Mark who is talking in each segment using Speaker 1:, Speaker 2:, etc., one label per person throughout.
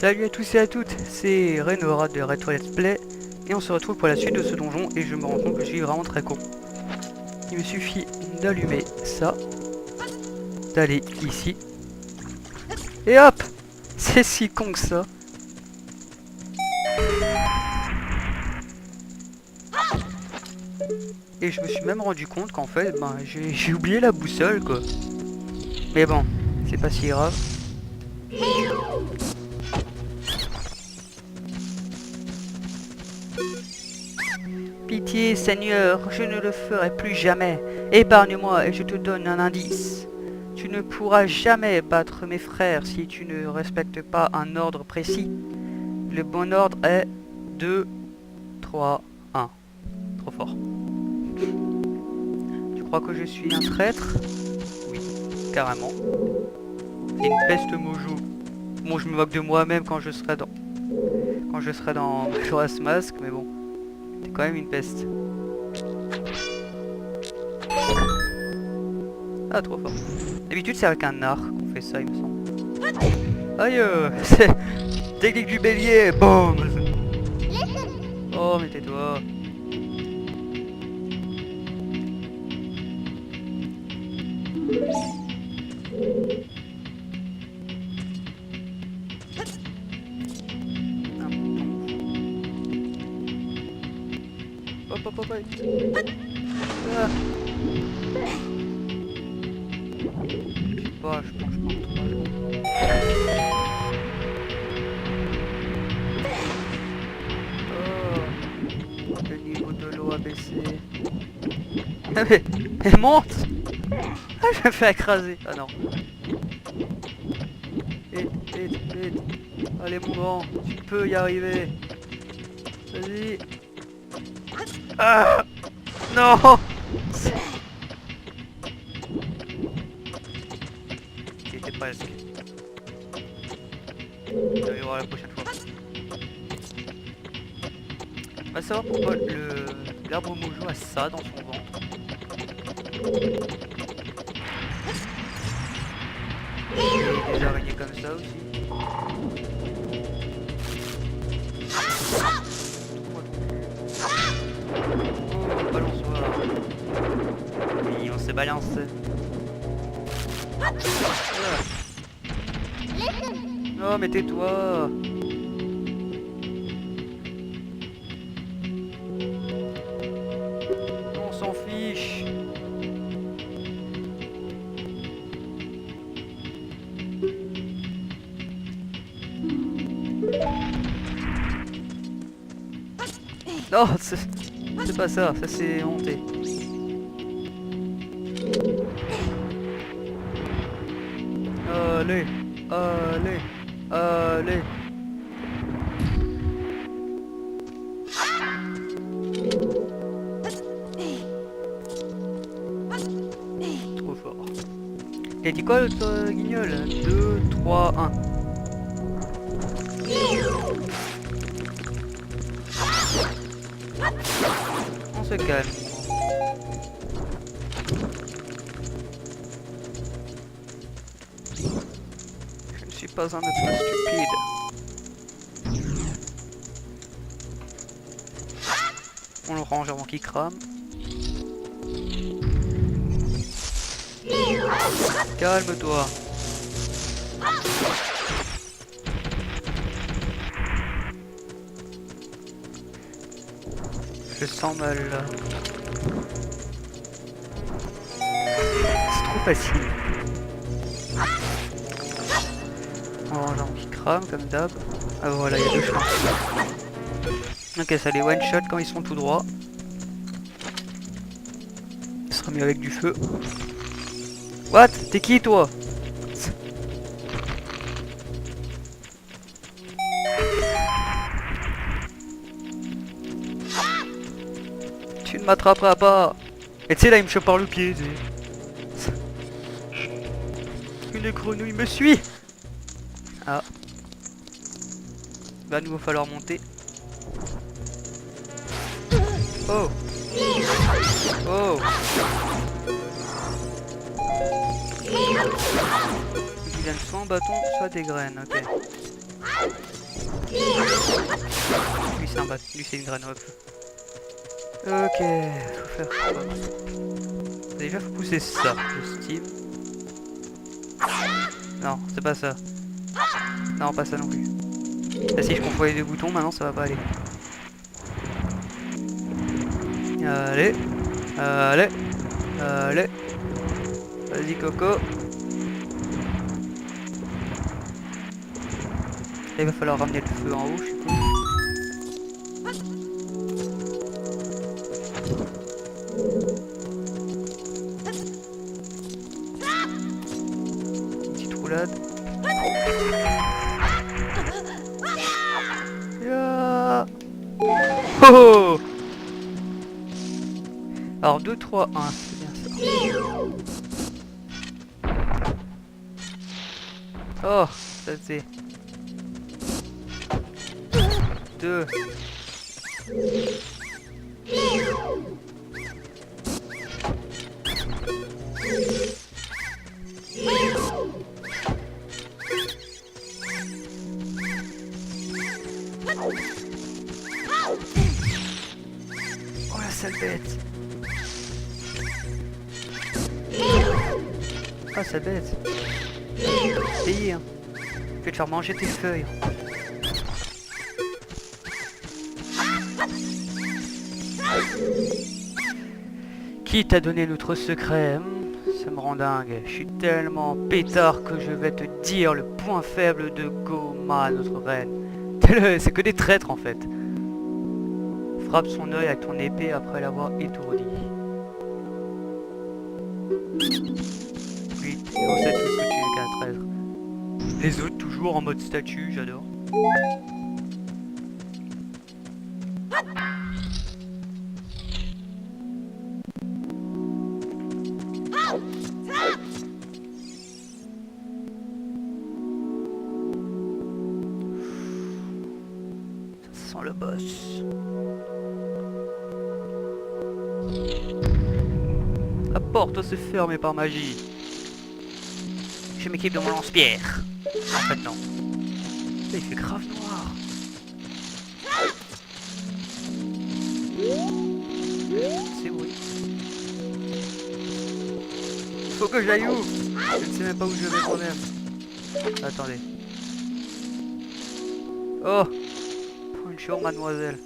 Speaker 1: Salut à tous et à toutes, c'est Renora de Retro Let's Play et on se retrouve pour la suite de ce donjon et je me rends compte que je suis vraiment très con. Il me suffit d'allumer ça, d'aller ici et hop. C'est si con que ça. Et je me suis même rendu compte qu'en fait j'ai oublié la boussole quoi. Mais bon, c'est pas si grave. Pitié, Seigneur, je ne le ferai plus jamais. Épargne-moi et je te donne un indice. Tu ne pourras jamais battre mes frères si tu ne respectes pas un ordre précis. Le bon ordre est 2, 3, 1. Trop fort. Tu crois que je suis un traître? Oui, carrément. C'est une peste mojo. Bon, je me moque de moi-même quand je serai dans Majora's Mask, mais bon. C'est quand même une peste. Ah, trop fort. D'habitude, c'est avec un arc qu'on fait ça, il me semble. Aïe, c'est technique du bélier. Boum. Oh, mais tais-toi. Un bouton. Hop, hop, hop, hop. Ah. Je pense 3 secondes. Oh, le niveau de l'eau a baissé. Ah mais, elle monte. Ah, je me fais écraser. Ah non. Vite, vite, vite. Allez mon grand, tu peux y arriver. Vas-y. Ah non. C'était presque. On verra la prochaine fois. On va savoir pourquoi l'arbre mojo a ça dans son ventre. Et des araignées comme ça aussi. Oh, balançoire. Oui, on s'est balancé. Oh, mais tais-toi. On s'en fiche. Non, c'est pas ça, ça c'est monté. Allez, allez, allez. Trop fort. Et dit quoi l'autre guignol? 2, 3, 1. On se calme. Je ne suis pas un être stupide. On le range avant qu'il crame. Calme-toi. Je sens mal là. C'est trop facile. On range avant qu'il crame comme d'hab. Ah voilà, il y a 2 chemins. Ok, ça les one shot quand ils sont tout droits. Ce sera mieux avec du feu. What? T'es qui toi? Tu ne m'attraperas pas. Et tu sais là il me chope par le pied. Une grenouille me suit. Ah. Va nous falloir monter. Oh. Oh. Il vient soit en bâton, soit des graines, ok. Lui c'est un bat, lui c'est une graine hop. Ok, faut faire quoi? Déjà faut pousser ça, le Steam. Non, c'est pas ça. Non, pas ça non plus. Ah, si je confonds les deux boutons, maintenant ça va pas aller. Allez, allez, allez. Vas-y Coco. Il va falloir ramener le feu en haut, je suppose. Une petite roulade. Yeah. Oh, oh. Alors 2, 3, 1, c'est bien ça. Oh, ça c'est 2. Oh la sale bête. Ah sale bête. Payé hein. Je vais te faire manger tes feuilles. Qui t'a donné notre secret? Ça me rend dingue. Je suis tellement pétard que je vais te dire le point faible de Goma, notre reine. C'est que des traîtres en fait. Frappe son œil avec ton épée après l'avoir étourdi. Oui, on sait tous que tu es qu'un traître. Les autres toujours en mode statue, j'adore. Ça sent le boss. La porte se ferme par magie. Je m'équipe de mon lance-pierre. En fait non. Il fait grave noir. C'est oui. Faut que j'aille où? Je ne sais même pas où je vais moi-même. Attendez. Oh! Bonjour mademoiselle.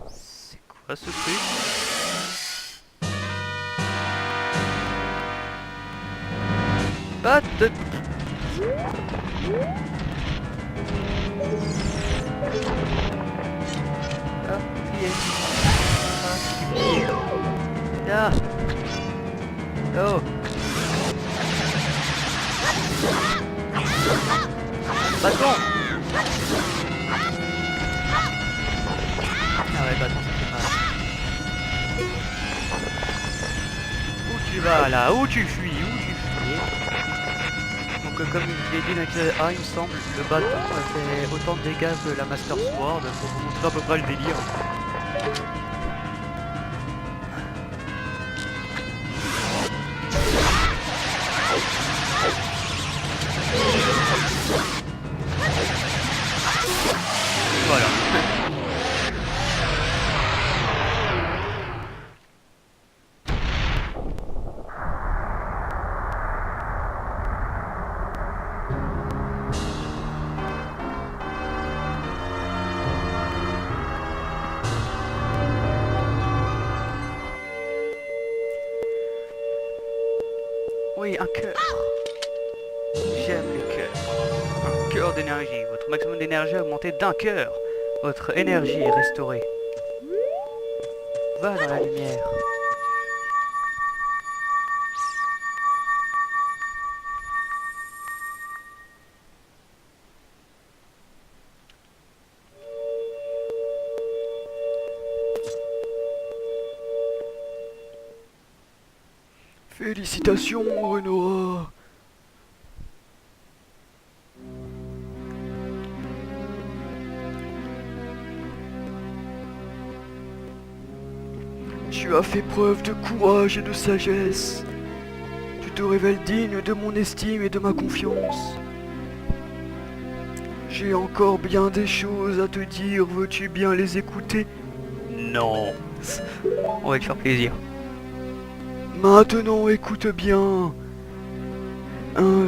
Speaker 1: C'est quoi ce truc? Pas de... Ah, plié. Ah, plié. Ah. Oh. Bâton. Ah ouais, bâton ça fait mal. Où tu vas là? Où tu fuis? Où tu fuis? Donc comme je l'ai dit dans l'épisode 1, il me semble, le bâton fait autant de dégâts que la Master Sword pour vous montrer à peu près le délire. Voilà. Oui, un cœur. J'aime les cœurs. Un cœur d'énergie. Votre maximum d'énergie a augmenté d'un cœur. Votre énergie est restaurée. Va dans la lumière. Félicitations, Renoir. Tu
Speaker 2: Tu as fait preuve de courage et de sagesse. Tu te révèles digne de mon estime et de ma confiance. J'ai encore bien des choses à te dire, veux-tu bien les écouter?
Speaker 1: Non. On va te faire plaisir.
Speaker 2: Maintenant écoute bien. Un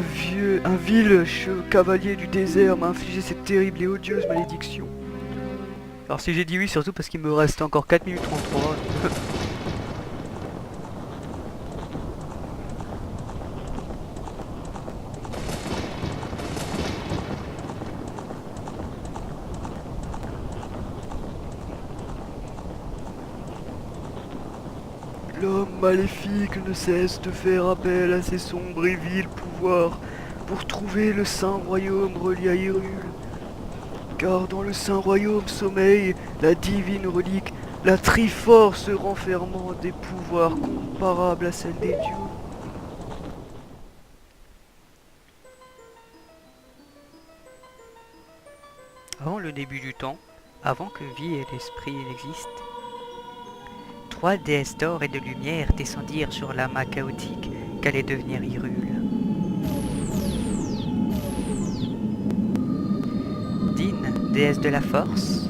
Speaker 2: vil cavalier du désert m'a infligé cette terrible et odieuse malédiction.
Speaker 1: Alors si j'ai dit oui, surtout parce qu'il me reste encore 4 minutes 33.
Speaker 2: L'homme maléfique ne cesse de faire appel à ses sombres et vils pouvoirs pour trouver le saint royaume relié à Hyrule. Car dans le saint royaume sommeille la divine relique, la triforce renfermant des pouvoirs comparables à celle des dieux.
Speaker 1: Avant le début du temps, avant que vie et l'esprit n'existent, 3 déesses d'or et de lumière descendirent sur l'amas chaotique qu'allait devenir Hyrule. Din, déesse de la force,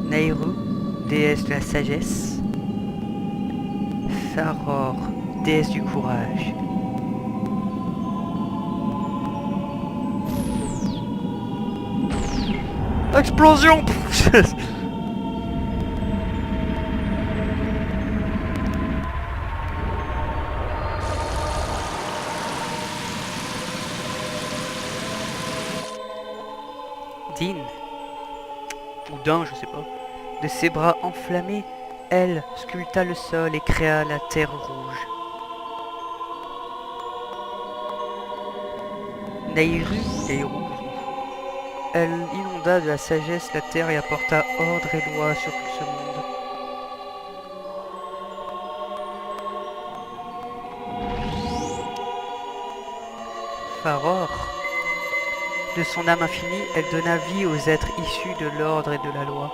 Speaker 1: Nayru, déesse de la sagesse, Faror, déesse du courage. Explosion. Din, ou Din, je sais pas, de ses bras enflammés, elle sculpta le sol et créa la terre rouge. Nayru, elle inonda de la sagesse la terre et apporta ordre et loi sur tout ce monde. Faror, de son âme infinie, elle donna vie aux êtres issus de l'ordre et de la loi.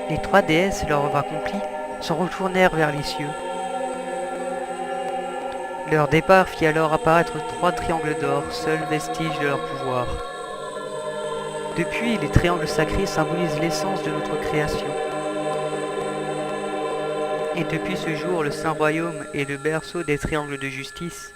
Speaker 1: Les 3 déesses, leur œuvre accomplie, s'en retournèrent vers les cieux. Leur départ fit alors apparaître 3 triangles d'or, seul vestige de leur pouvoir. Depuis, les triangles sacrés symbolisent l'essence de notre création. Et depuis ce jour, le Saint Royaume est le berceau des triangles de justice,